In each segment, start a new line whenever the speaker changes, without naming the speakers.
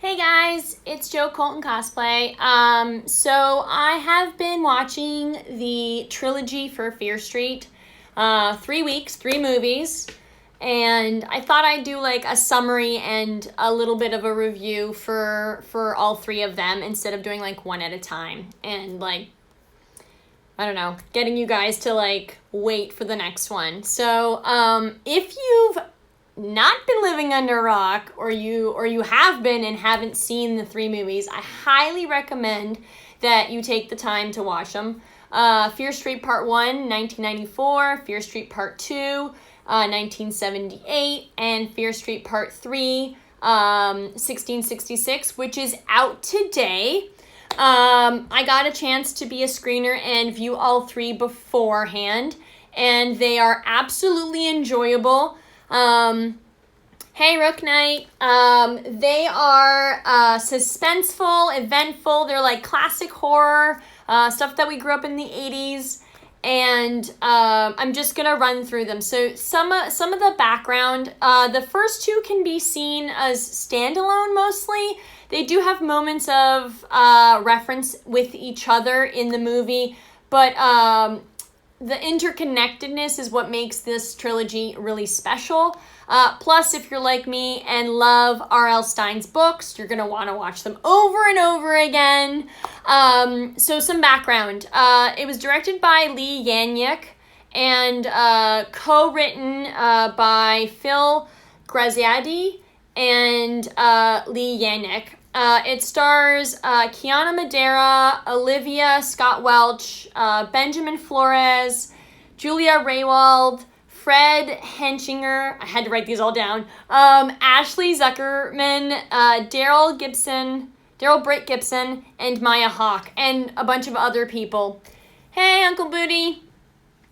Hey guys, it's Joe Colton Cosplay. So I have been watching the trilogy for Fear Street. 3 weeks, 3 movies. And I thought I'd do like a summary and a little bit of a review for all 3 of them instead of doing like one at a time. And like, I don't know, getting you guys to like wait for the next one. So if you've not been living under a rock or you have been and haven't seen the 3 movies, I highly recommend that you take the time to watch them. Fear Street Part 1, 1994, Fear Street Part 2, 1978, and Fear Street Part 3, 1666, which is out today. I got a chance to be a screener and view all 3 beforehand, and they are absolutely enjoyable. Hey, Rook Knight. They are suspenseful, eventful. They're like classic horror, stuff that we grew up in the 80s. And I'm just going to run through them. So some of the background, the first 2 can be seen as standalone mostly. They do have moments of reference with each other in the movie, but the interconnectedness is what makes this trilogy really special. Plus, if you're like me and love R.L. Stine's books, you're going to want to watch them over and over again. So some background. It was directed by Lee Yanick and co-written by Phil Graziadei and Lee Yanick. It stars Kiana Madeira, Olivia Scott Welch, Benjamin Flores, Julia Raywald, Fred Henchinger, I had to write these all down, Ashley Zuckerman, Daryl Britt Gibson, and Maya Hawke, and a bunch of other people. Hey, Uncle Booty.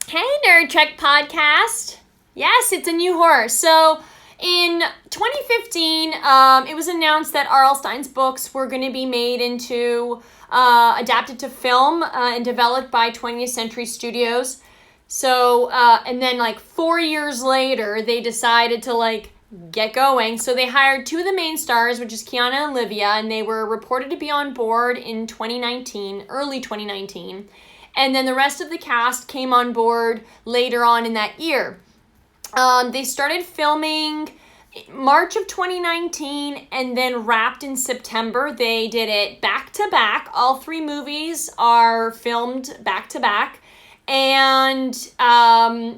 Hey, Nerd Trek Podcast. Yes, it's a new horror. So, in 2015, it was announced that R.L. Stine's books were going to be made into, adapted to film and developed by 20th Century Studios. So, and then like 4 years later, they decided to like get going. So they hired 2 of the main stars, which is Kiana and Olivia, and they were reported to be on board in 2019, early 2019. And then the rest of the cast came on board later on in that year. They started filming March of 2019 and then wrapped in September. They did it back to back. All 3 movies are filmed back to back. And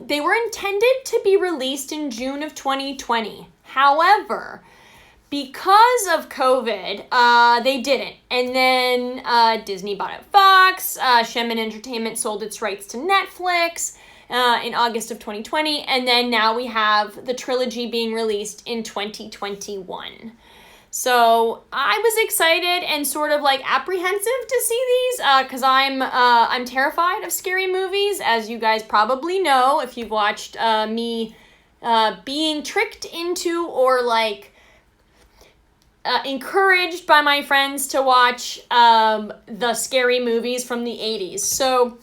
they were intended to be released in June of 2020. However, because of COVID, they didn't. And then Disney bought out Fox. Shemin Entertainment sold its rights to Netflix in August of 2020. And then now we have the trilogy being released in 2021. So I was excited and sort of like apprehensive to see these because I'm terrified of scary movies, as you guys probably know if you've watched me being tricked into or like encouraged by my friends to watch the scary movies from the 80s. So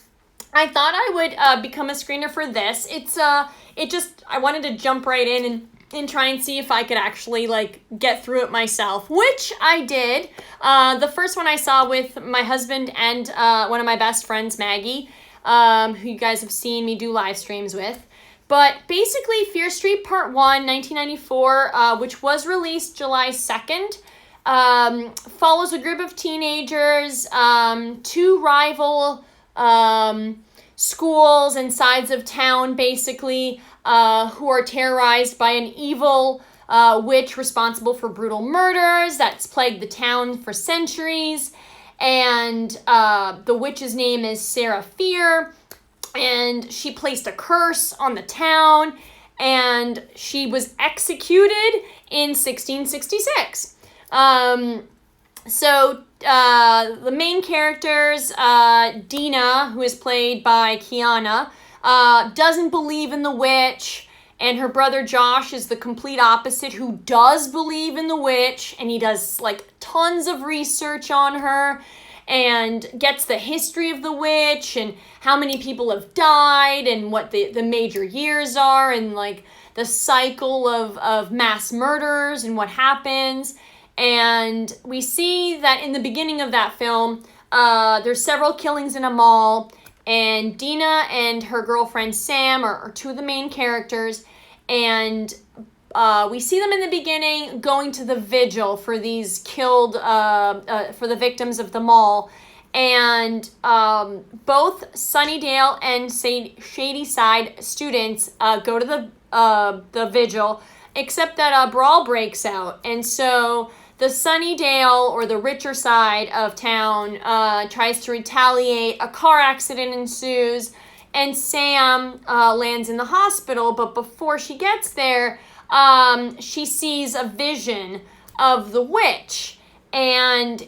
I thought I would become a screener for this. I wanted to jump right in and try and see if I could actually like get through it myself, which I did. The first one I saw with my husband and one of my best friends, Maggie, who you guys have seen me do live streams with. But basically, Fear Street Part 1, 1994, which was released July 2nd, follows a group of teenagers, 2 rival schools and sides of town, basically, who are terrorized by an evil witch responsible for brutal murders that's plagued the town for centuries. And the witch's name is Sarah Fear, and she placed a curse on the town, and she was executed in 1666. So the main characters, Dina, who is played by Kiana, doesn't believe in the witch, and her brother Josh is the complete opposite, who does believe in the witch, and he does like tons of research on her and gets the history of the witch and how many people have died and what the major years are and like the cycle of mass murders and what happens. And we see that in the beginning of that film, there's several killings in a mall, and Dina and her girlfriend Sam are two of the main characters, and we see them in the beginning going to the vigil for these killed, for the victims of the mall. And both Sunnydale and Shadyside students go to the vigil, except that a brawl breaks out. And so the Sunnydale, or the richer side of town, tries to retaliate. A car accident ensues, and Sam lands in the hospital. But before she gets there, she sees a vision of the witch, and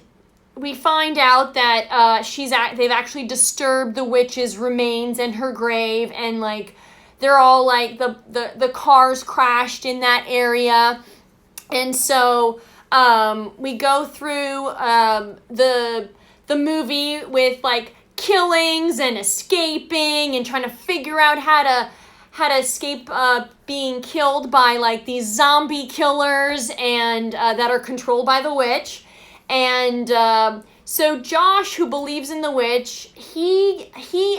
we find out that they've actually disturbed the witch's remains in her grave, and like they're all like the cars crashed in that area. And so we go through the movie with like killings and escaping and trying to figure out how to escape being killed by like these zombie killers and that are controlled by the witch. And so Josh, who believes in the witch, he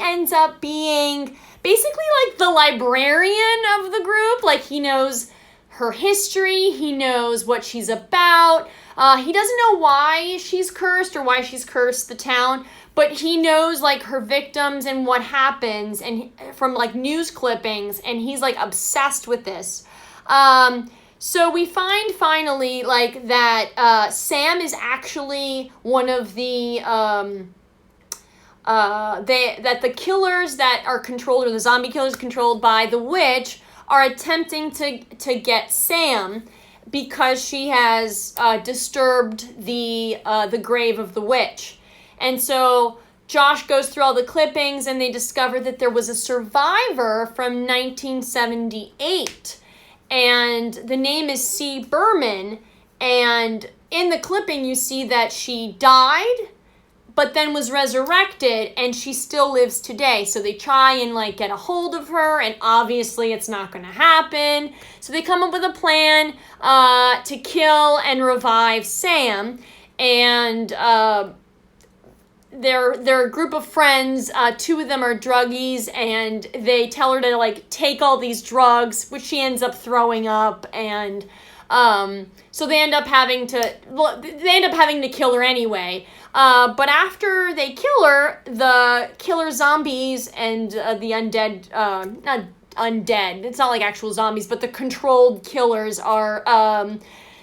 ends up being basically like the librarian of the group. Like, he knows her history, he knows what she's about. He doesn't know why she's cursed or why she's cursed the town, but he knows like her victims and what happens, and from like news clippings, and he's like obsessed with this. So we find finally like that Sam is actually one of the that the killers that are controlled, or the zombie killers controlled by the witch, are attempting to get Sam because she has disturbed the grave of the witch. And so Josh goes through all the clippings, and they discover that there was a survivor from 1978. And the name is C. Berman, and in the clipping you see that she died, but then was resurrected, and she still lives today. So they try and like get a hold of her, and obviously it's not going to happen. So they come up with a plan to kill and revive Sam, and they're a group of friends. Two of them are druggies, and they tell her to like take all these drugs, which she ends up throwing up, and so they end up having to kill her anyway. But after they kill her, the killer zombies and the undead, not undead, it's not like actual zombies, but the controlled killers are,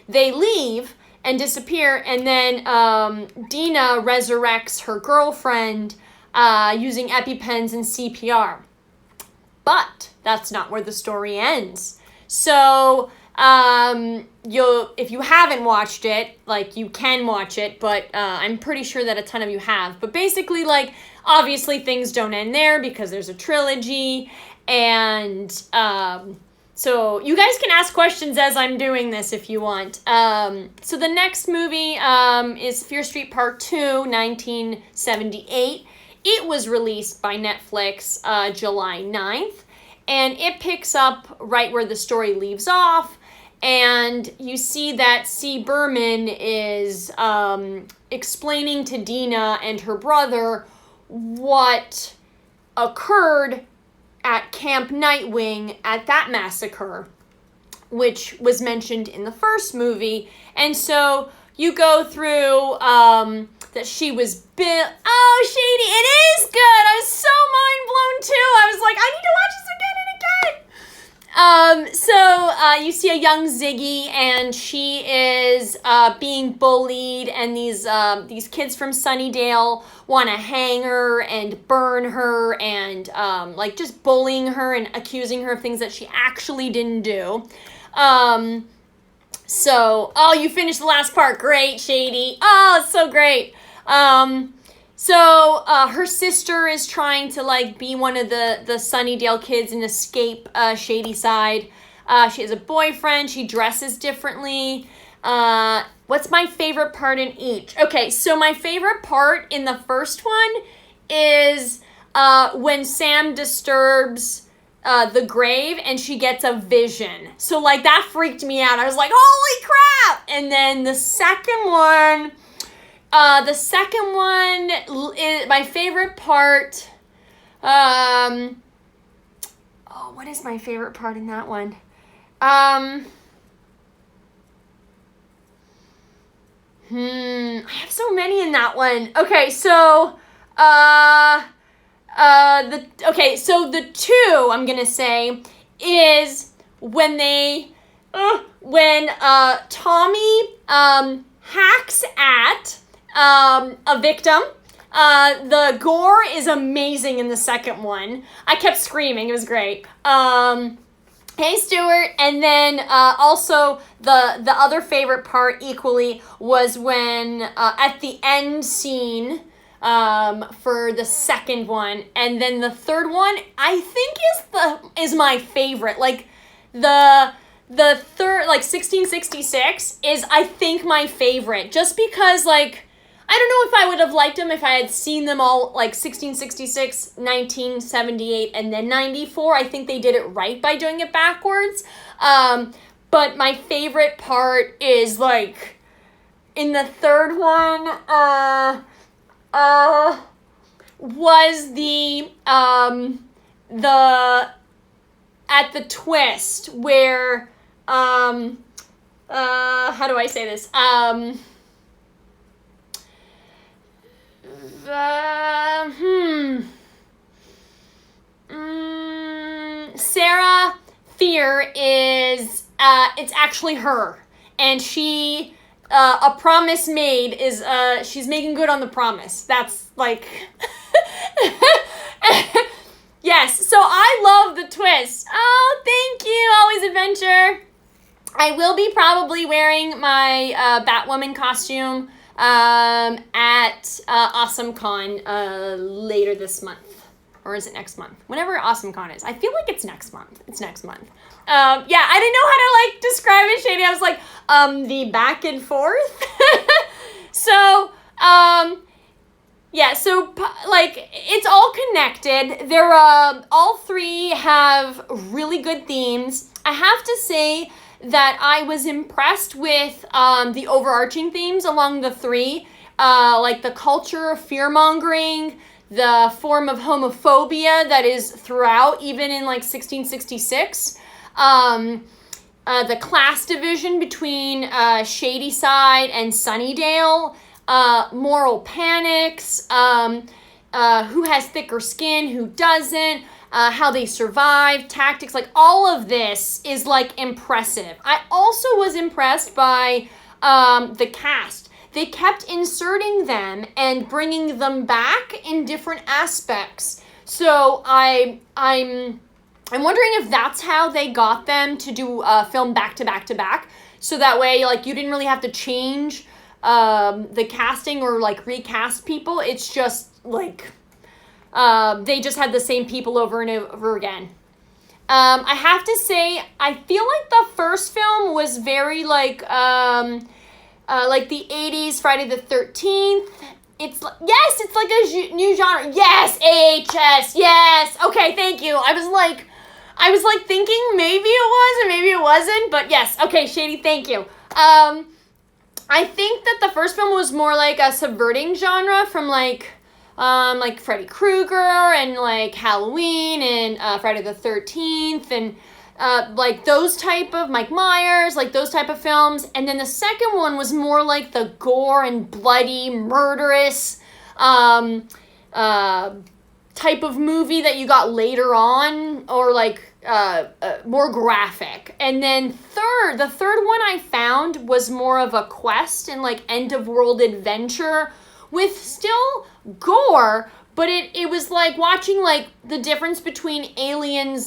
they leave and disappear, and then Dina resurrects her girlfriend using EpiPens and CPR. But that's not where the story ends. So if you haven't watched it, like, you can watch it, but I'm pretty sure that a ton of you have. But basically, like, obviously things don't end there because there's a trilogy, and so you guys can ask questions as I'm doing this if you want. So the next movie is Fear Street Part 2, 1978. It was released by Netflix July 9th, and it picks up right where the story leaves off. And you see that C. Berman is explaining to Dina and her brother what occurred at Camp Nightwing at that massacre, which was mentioned in the first movie. And so you go through that she was built. Oh, Shady, it is good. I was so mind blown too. I was like, I need to watch this again and again. So you see a young Ziggy, and she is being bullied, and these kids from Sunnydale want to hang her and burn her, and like just bullying her and accusing her of things that she actually didn't do. So, oh, you finished the last part. Great, Shady. Oh, it's so great. So her sister is trying to like be one of the Sunnydale kids and escape Shadyside. She has a boyfriend. She dresses differently. What's my favorite part in each? Okay, so my favorite part in the first one is when Sam disturbs the grave and she gets a vision. So like that freaked me out. I was like, holy crap! And then the second one is my favorite part. What is my favorite part in that one? I have so many in that one. Okay, so the two I'm gonna say is when Tommy hacks at a victim. The gore is amazing in the second one. I kept screaming. It was great. Hey, Stuart. And then also the other favorite part equally was when at the end scene for the second one, and then the third one I think is my favorite. Like the third, like 1666 is I think my favorite, just because like I don't know if I would have liked them if I had seen them all, like 1666, 1978, and then 94. I think they did it right by doing it backwards. But my favorite part is, like, in the third one, was at the twist where, how do I say this? Sarah Fear is, it's actually her. And she, a promise made is, she's making good on the promise. That's like, yes, so I love the twist. Oh, thank you, Always Adventure. I will be probably wearing my Batwoman costume at AwesomeCon later this month. Or is it next month? Whenever AwesomeCon is. I feel like it's next month. It's next month. Yeah, I didn't know how to, like, describe it, Shady. I was like, the back and forth. So, yeah, so, like, it's all connected. They're, all three have really good themes. I have to say that I was impressed with the overarching themes along the three, like the culture of fear-mongering, the form of homophobia that is throughout, even in like 1666, the class division between Shadyside and Sunnydale, moral panics, who has thicker skin, who doesn't, how they survive, tactics, like all of this is like impressive. I also was impressed by the cast. They kept inserting them and bringing them back in different aspects. So I'm wondering if that's how they got them to do film back to back to back. So that way, like, you didn't really have to change the casting or like recast people. It's just like they just had the same people over and over again. I have to say, I feel like the first film was very like the 80s Friday the 13th. It's like a new genre. Yes, AHS. Yes. Okay, thank you. I was like thinking maybe it was and maybe it wasn't, but yes. Okay, Shady, thank you. I think that the first film was more like a subverting genre from like Freddy Krueger and like Halloween and Friday the 13th and like those type of Mike Myers, like those type of films. And then the second one was more like the gore and bloody, murderous type of movie that you got later on, or like more graphic. And then the third one I found was more of a quest and like end of world adventure with still gore, but it was like watching like the difference between Alien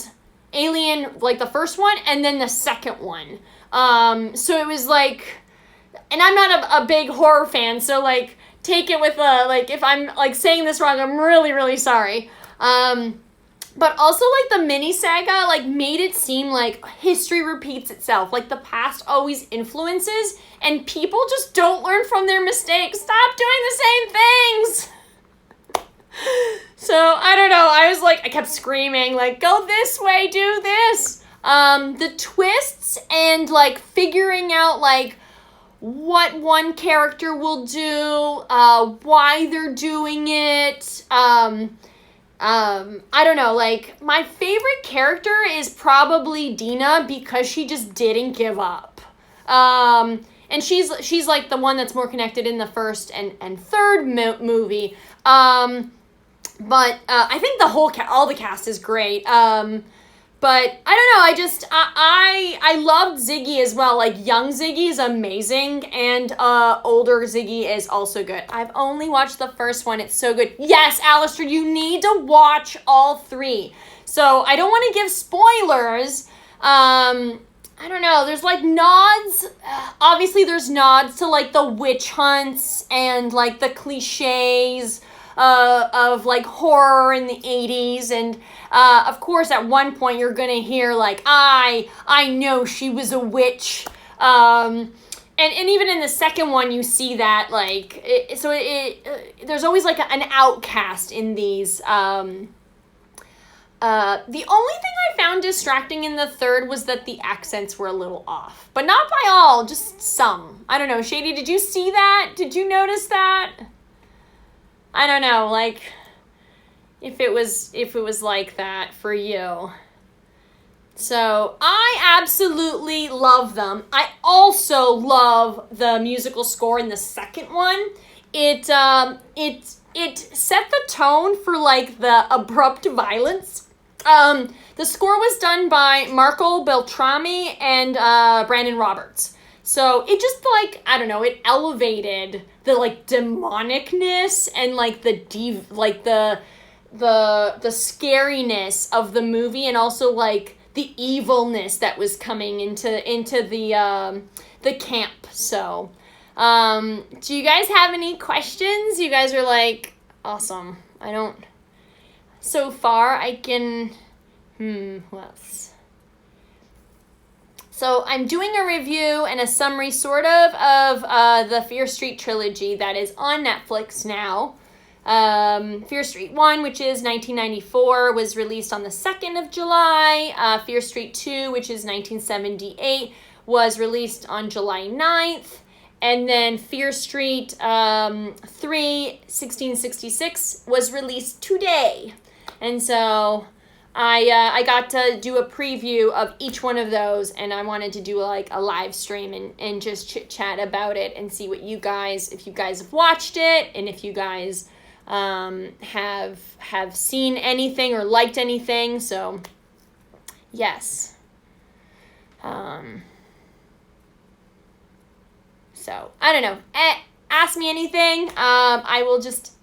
like the first one and then the second one. So it was like, and I'm not a big horror fan, so like take it with like if I'm like saying this wrong, I'm really, really sorry. But also like the mini saga like made it seem like history repeats itself, like the past always influences and people just don't learn from their mistakes. Stop doing the same things. So, I don't know. I kept screaming, like, go this way, do this. The twists and, like, figuring out, like, what one character will do, why they're doing it. I don't know. Like, my favorite character is probably Dina because she just didn't give up. And she's like the one that's more connected in the first and third movie. But I think all the cast is great. But I don't know. I loved Ziggy as well. Like, young Ziggy is amazing, and older Ziggy is also good. I've only watched the first one. It's so good. Yes, Alistair, you need to watch all three. So I don't want to give spoilers. I don't know. There's like nods. Obviously, there's nods to like the witch hunts and like the cliches of like horror in the 80s, and of course at one point you're gonna hear like I know she was a witch, and even in the second one you see that like there's always like an outcast in these. The only thing I found distracting in the third was that the accents were a little off, but not by all, just some. I don't know. Shady, did you see that? Did you notice that? I don't know, like, if it was like that for you. So, I absolutely love them. I also love the musical score in the second one. It set the tone for, like, the abrupt violence. The score was done by Marco Beltrami and Brandon Roberts. So it just, like, I don't know, it elevated the, like, demonicness and, like, the scariness of the movie, and also, like, the evilness that was coming into the camp. So, do you guys have any questions? You guys are like, awesome. So far, I can, what else? So I'm doing a review and a summary sort of the Fear Street trilogy that is on Netflix now. Fear Street 1, which is 1994, was released on the 2nd of July. Fear Street 2, which is 1978, was released on July 9th. And then Fear Street 3, 1666, was released today. And so I got to do a preview of each one of those, and I wanted to do like a live stream and just chit chat about it and see what you guys, if you guys have watched it, and if you guys have seen anything or liked anything. So yes. So I don't know. Ask me anything. I will just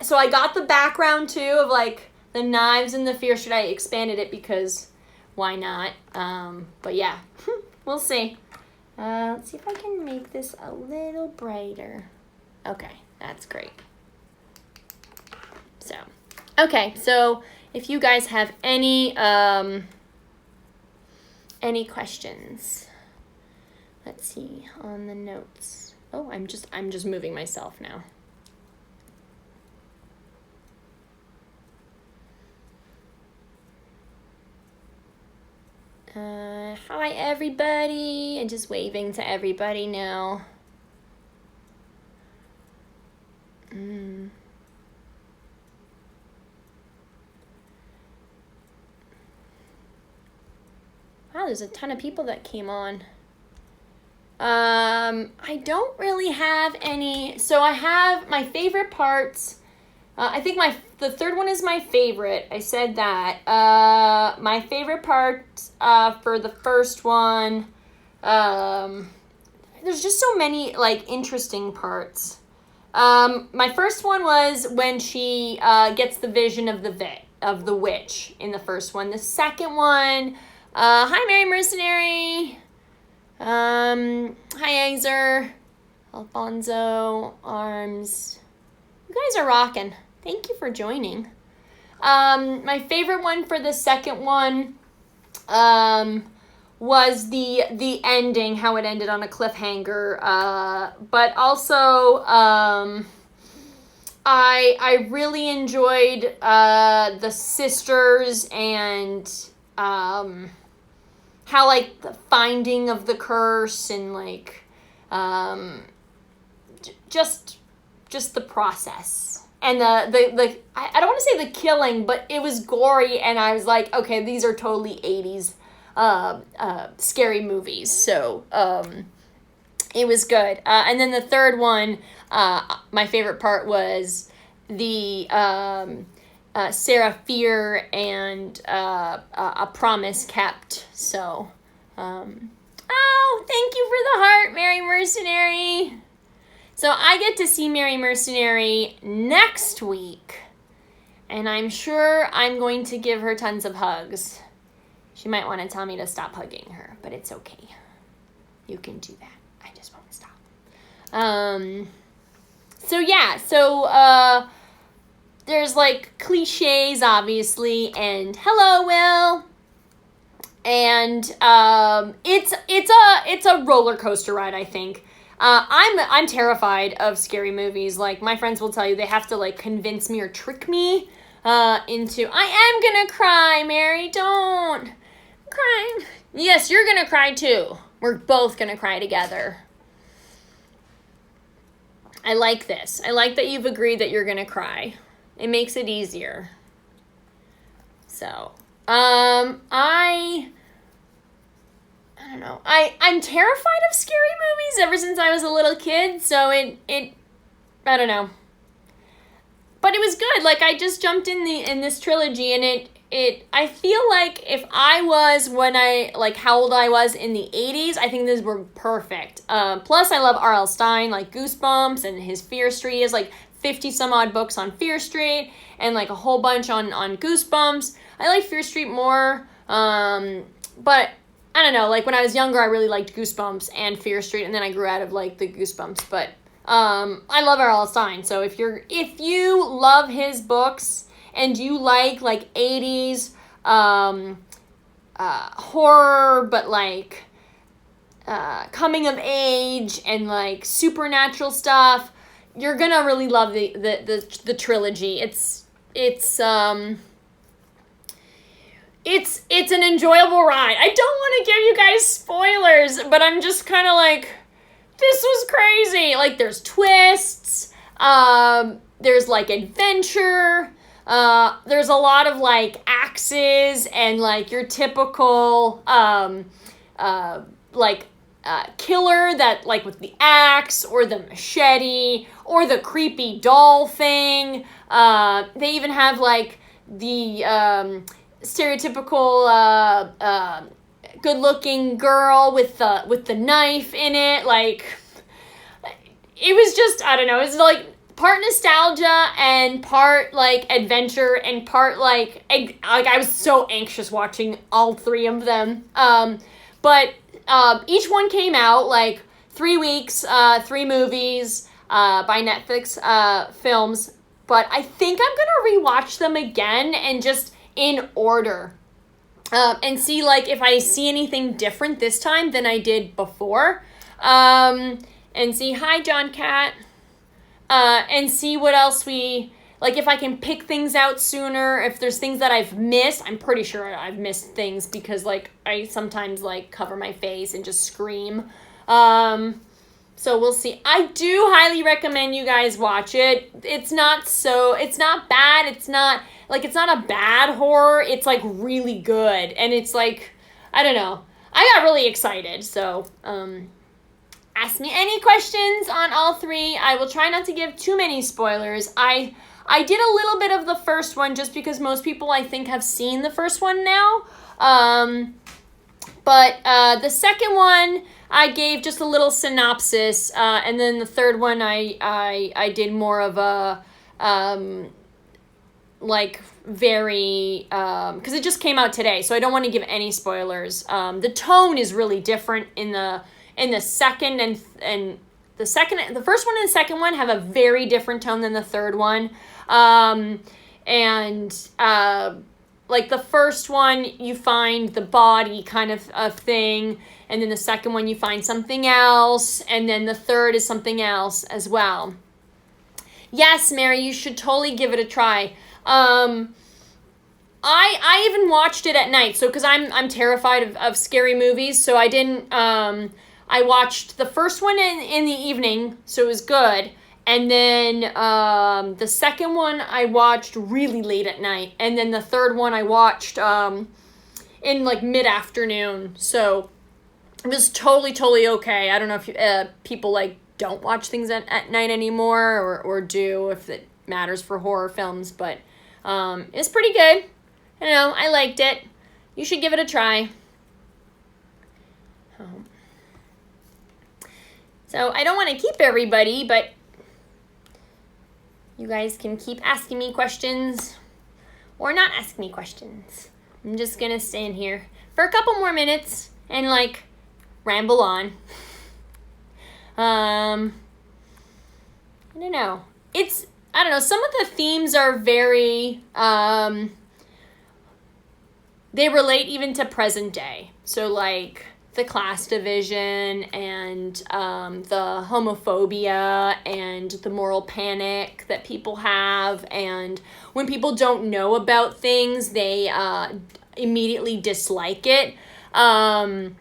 so I got the background too of like the knives and the Fear Street. I expanded it because why not? But yeah, we'll see. Let's see if I can make this a little brighter. Okay, that's great. So, okay, so if you guys have any questions, let's see on the notes. Oh, I'm just moving myself now. Hi everybody, and just waving to everybody now. Wow, there's a ton of people that came on. I don't really have any, so I have my favorite parts. I think the third one is my favorite. I said that. My favorite part for the first one, there's just so many like interesting parts. My first one was when she gets the vision of the witch in the first one. The second one, hi Mary Mercenary. Hi Azer, Alfonso, Arms. You guys are rocking. Thank you for joining. My favorite one for the second one was the ending, how it ended on a cliffhanger. But also I really enjoyed the sisters and how like the finding of the curse and like just the process. And the I don't want to say the killing, but it was gory, and I was like, okay, these are totally 80s scary movies. So it was good. And then the third one, my favorite part was the Sarah Fear and A Promise Kept. So, oh, thank you for the heart, Mary Mercenary. So I get to see Mary Mercenary next week, and I'm sure I'm going to give her tons of hugs. She might want to tell me to stop hugging her, but it's okay. You can do that. I just won't stop. So yeah, so there's like cliches, obviously, and hello, Will. And it's a roller coaster ride, I think. I'm terrified of scary movies. Like, my friends will tell you they have to like convince me or trick me into, I am gonna cry, Mary, don't cry. Yes, you're gonna cry too. We're both gonna cry together. I like this. I like that you've agreed that you're gonna cry. It makes it easier. So, I don't know. I'm terrified of scary movies ever since I was a little kid, so it I don't know. But it was good. Like, I just jumped in this trilogy, and I feel like if I was how old I was in the 80s, I think these were perfect. Plus, I love R.L. Stine, like Goosebumps, and his Fear Street. He has like 50 some odd books on Fear Street, and like a whole bunch on Goosebumps. I like Fear Street more, but I don't know, like when I was younger, I really liked Goosebumps and Fear Street, and then I grew out of like the Goosebumps, but I love R.L. Stine. So if you love his books and you like 80s horror, but like coming of age and like supernatural stuff, you're gonna really love the trilogy. It's an enjoyable ride. I don't want to give you guys spoilers, but I'm just kind of like, this was crazy. Like, there's twists, there's like adventure, there's a lot of like axes and like your typical killer that like with the axe or the machete or the creepy doll thing. They even have like the stereotypical good-looking girl with the knife in it. Like, it was just, I don't know, it was like part nostalgia and part like adventure and part like I was so anxious watching all three of them. But each one came out like 3 weeks, 3 movies by Netflix films. But I think I'm gonna rewatch them again and just in order, and see like if I see anything different this time than I did before, and see, hi John Cat, and see what else like if I can pick things out sooner, if there's things that I've missed. I'm pretty sure I've missed things because like I sometimes like cover my face and just scream. So we'll see. I do highly recommend you guys watch it. It's not bad. It's not a bad horror. It's like really good. And it's like, I don't know. I got really excited. So, ask me any questions on all 3. I will try not to give too many spoilers. I did a little bit of the first one just because most people I think have seen the first one now. But the second one, I gave just a little synopsis, and then the third one, I did more of a, very, because it just came out today, so I don't want to give any spoilers. The tone is really different in the second and the first one and the second one have a very different tone than the third one, like the first one, you find the body kind of thing, and then the second one, you find something else, and then the third is something else as well. Yes, Mary, you should totally give it a try. I even watched it at night, so because I'm terrified of scary movies, so I didn't. I watched the first one in the evening, so it was good, and then the second one I watched really late at night, and then the third one I watched in like mid-afternoon, so it was totally okay. I don't know if people like don't watch things at night anymore or do, if it matters for horror films, but it's pretty good. I don't know, I liked it. You should give it a try. So I don't want to keep everybody, but you guys can keep asking me questions or not ask me questions. I'm just going to stand here for a couple more minutes and like ramble on. I don't know. I don't know, some of the themes are very, they relate even to present day. So like the class division and the homophobia and the moral panic that people have. And when people don't know about things, they immediately dislike it. Or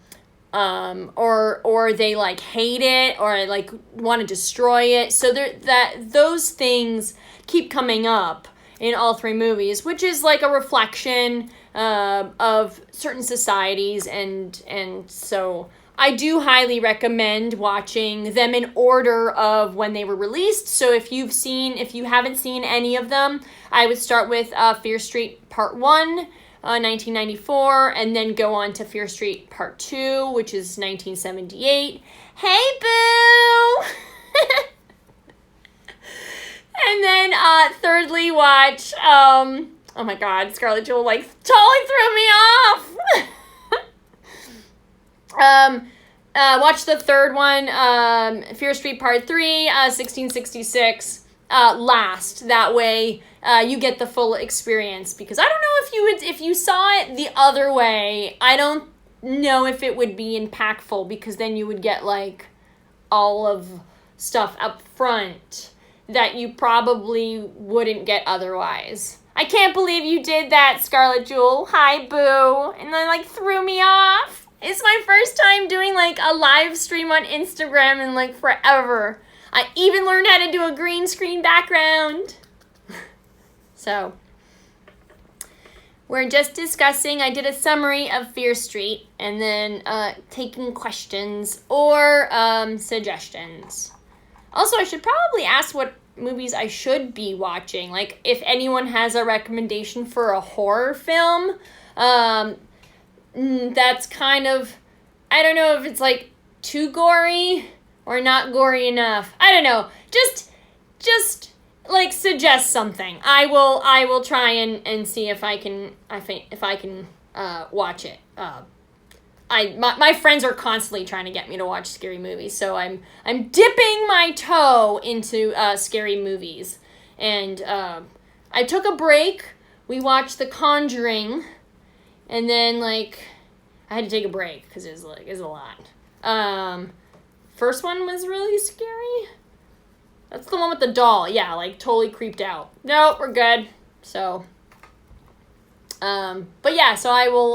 they like hate it or like want to destroy it. So those things keep coming up in all three movies, which is like a reflection of certain societies, and so I do highly recommend watching them in order of when they were released. So if you haven't seen any of them, I would start with Fear Street Part 1, 1994, and then go on to Fear Street Part 2, which is 1978. Hey, boo! And then thirdly, watch oh my god, Scarlett Jewel like totally threw me off. Watch the third one, Fear Street Part 3, 1666, last. That way you get the full experience, because I don't know if you saw it the other way, I don't know if it would be impactful, because then you would get like all of stuff up front that you probably wouldn't get otherwise. I can't believe you did that, Scarlett Jewel. Hi, boo. And then like threw me off. It's my first time doing like a live stream on Instagram in like forever. I even learned how to do a green screen background. So, we're just discussing, I did a summary of Fear Street and then taking questions or suggestions. Also, I should probably ask what movies I should be watching. Like, if anyone has a recommendation for a horror film, that's kind of, I don't know if it's like too gory or not gory enough. I don't know. Just like suggest something. I will try and see if I can watch it. My friends are constantly trying to get me to watch scary movies, so I'm dipping my toe into scary movies. And I took a break. We watched The Conjuring, and then like I had to take a break because it was a lot. First one was really scary. That's the one with the doll. Yeah, like totally creeped out. No, we're good. So. But yeah, so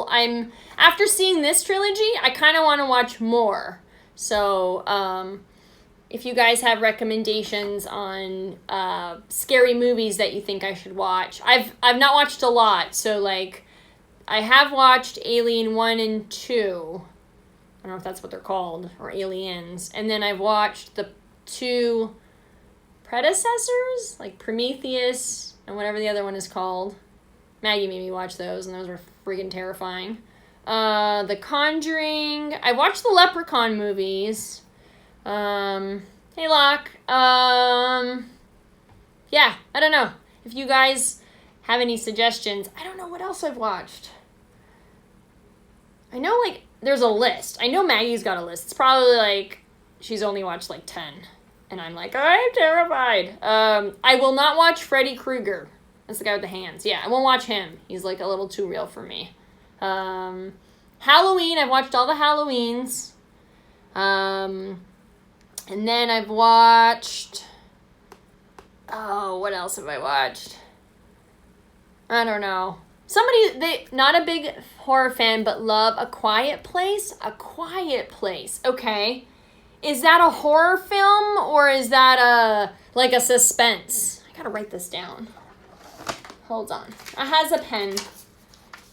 I'm after seeing this trilogy, I kind of want to watch more. So, if you guys have recommendations on, scary movies that you think I should watch, I've not watched a lot. So like, I have watched Alien 1 and 2. I don't know if that's what they're called, or Aliens. And then I've watched the 2 predecessors, like Prometheus and whatever the other one is called. Maggie made me watch those, and those were freaking terrifying. The Conjuring. I watched the Leprechaun movies. Hey, Locke. Yeah, I don't know. If you guys have any suggestions, I don't know what else I've watched. I know, like, there's a list. I know Maggie's got a list. It's probably, like, she's only watched, like, 10. And I'm like, I'm terrified. I will not watch Freddy Krueger. That's the guy with the hands. Yeah, I won't watch him. He's like a little too real for me. Halloween. I've watched all the Halloweens. And then I've watched Oh, what else have I watched? I don't know. Not a big horror fan, but love A Quiet Place. A Quiet Place. Okay. Is that a horror film or is that like a suspense? I gotta write this down. Hold on. It has a pen.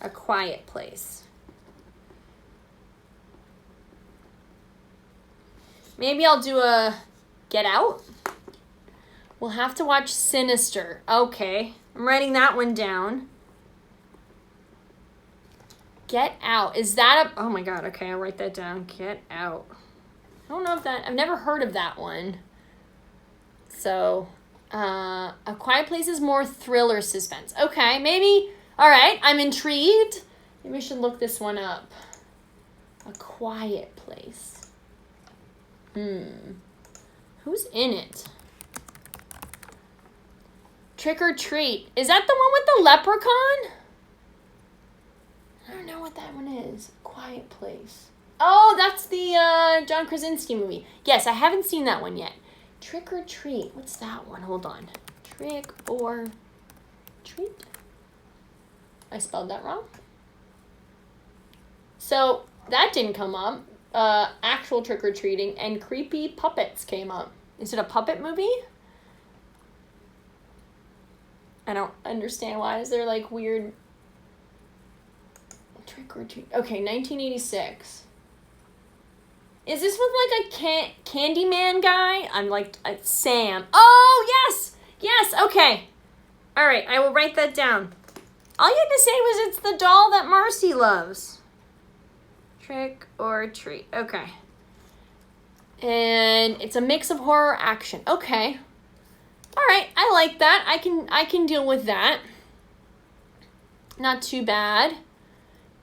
A Quiet Place. Maybe I'll do a Get Out. We'll have to watch Sinister. Okay. I'm writing that one down. Get Out. Is that a... Oh my god. Okay, I'll write that down. Get Out. I don't know if that... I've never heard of that one. So, A Quiet Place is more thriller suspense. Okay, maybe... All right, I'm intrigued. Maybe we should look this one up. A Quiet Place. Who's in it? Trick or Treat. Is that the one with the leprechaun? I don't know what that one is. Quiet Place. Oh, that's the John Krasinski movie. Yes, I haven't seen that one yet. Trick or Treat. What's that one? Hold on. Trick or Treat? I spelled that wrong. So, that didn't come up. Actual trick-or-treating and Creepy Puppets came up. Is it a puppet movie? I don't understand. Why is there like weird trick-or-treat? Okay, 1986. Is this with like a Candyman guy? I'm like, Sam. Oh, yes! Yes, okay. All right, I will write that down. All you had to say was it's the doll that Marcy loves. Trick or Treat. Okay. And it's a mix of horror action. Okay. All right, I like that. I can deal with that. Not too bad.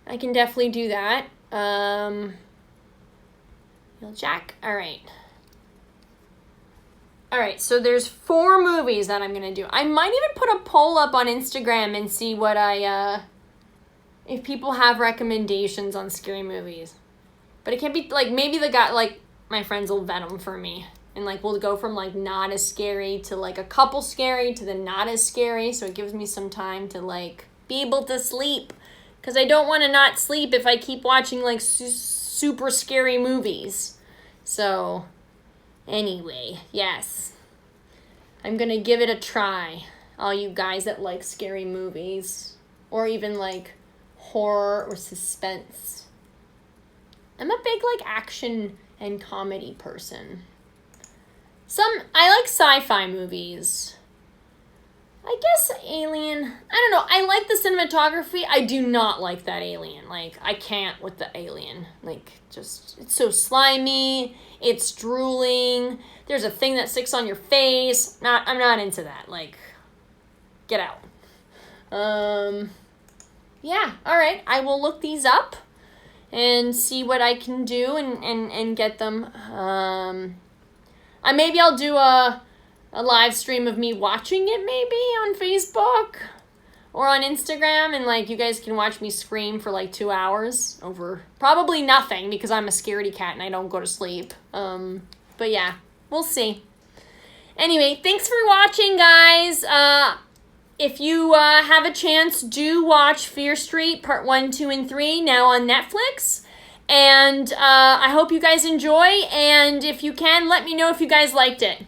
I can definitely do that. Jack. All right. All right, so there's 4 movies that I'm going to do. I might even put a poll up on Instagram and see what if people have recommendations on scary movies. But it can't be, like, maybe the guy, like, my friends will vet them for me. And, like, we'll go from, like, not as scary to, like, a couple scary to the not as scary. So it gives me some time to, like, be able to sleep. Because I don't want to not sleep if I keep watching, like, super scary movies. So, anyway, yes. I'm going to give it a try. All you guys that like scary movies. Or even, like, horror or suspense. I'm a big, like, action and comedy person. I like sci-fi movies. I guess Alien, I don't know. I like the cinematography. I do not like that alien. Like, I can't with the alien. Like, just, it's so slimy. It's drooling. There's a thing that sticks on your face. I'm not into that. Like, get out. Yeah, all right. I will look these up and see what I can do and get them. Maybe I'll do a live stream of me watching it maybe on Facebook or on Instagram, and like you guys can watch me scream for like 2 hours over probably nothing because I'm a scaredy cat and I don't go to sleep. But yeah, we'll see. Anyway, thanks for watching, guys. If you have a chance, do watch Fear Street Part 1, 2, and 3 now on Netflix. And I hope you guys enjoy. And if you can, let me know if you guys liked it.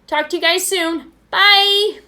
Talk to you guys soon. Bye!